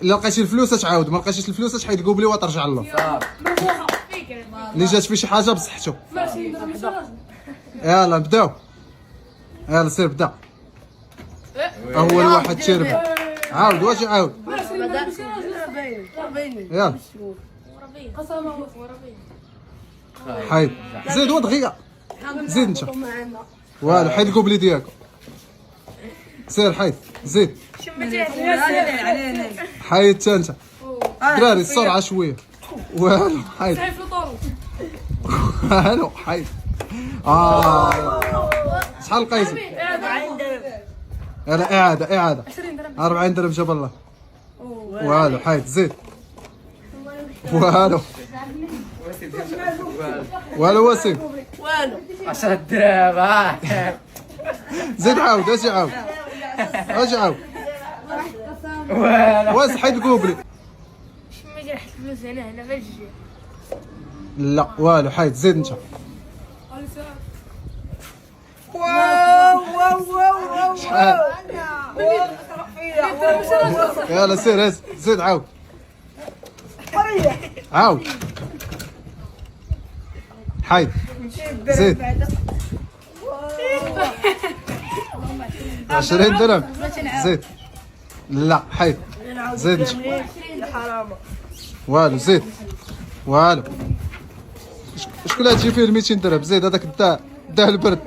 الا لقيتي الفلوس تعاود، ما لقيتيش الفلوس تحيد الكوبلي وترجع له. اللي جات فيه شي حاجه بصحته. يلا نبداو، يلا سير بدا. اول واحد تيربح. عاود واش عاود. يلا حيد زيد ودغيا زيد انت. والو حيد الكوبلي ديالكم. سير حيد زيد. حيد حتى انت دراري السرعه شويه. والو حيد. والو حيد. شحال لقيتي؟ 40 درهم. يلا اعاده 40 درهم جاب الله. والو حيد زيد. والو وسيم. والو 10 دراهم. زيد عاود اجي عاود واش حيد الكوبلي. ما جا حتى فلوس هنا فاش جي. لا والو حيد زيد انت. شحال؟ يلا سير زيد عاود حيد زيد. 20 درهم زيد. لا حيد زيد انت. والو زيد. والو شكون اللي تجي فيه 200 درهم زيد. هذاك داه البرد.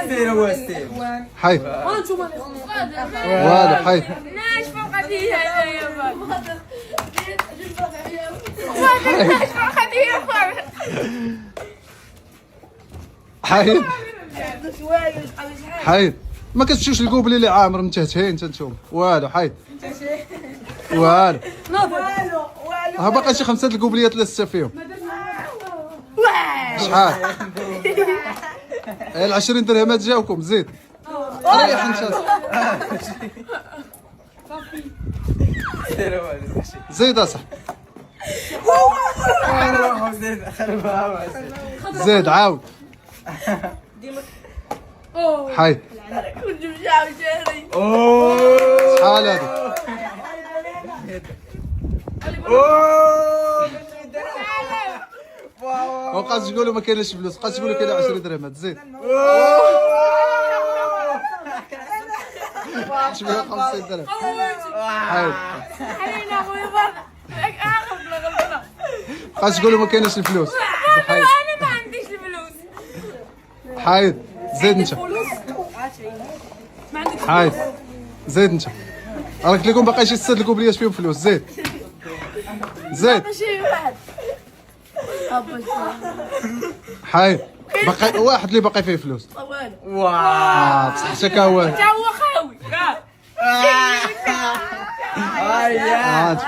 سير هو سير. حيد. والو حيد. ناش فوق هذه يا بابا. حيد حيد. ما كتمشيوش الكوبلي اللي عامر متهتهين انت نتوما. والو حيد. والو ها باقي شي 5 الكوبليات اللي ستا فيهم. شحال؟ ال 20 درهم جاوكم زيد. ريح انت. سير هو زيد اصاحبي. زيد خربها. زيد عاود حيد. كنت مشاو شهري. شحال هذه؟ وبقات تقولوا ما كاينش فلوس، بقات تقولوا كاين 20 درهم زيد. شويه 50 درهم حيد. حرينا خويا بابا. غلطنا. بقات تقولوا ما كاينش الفلوس. حيد انا ما عنديش الفلوس. حيد زيد انت. حيد زيد انت. راك لكم باقي شي 6 الكوبليات فيهم فلوس زيد. ماشي واحد. حيد باقي واحد اللي باقي فيه فلوس. والو. بصح حتى كهو. تا هو خاوي. آه يا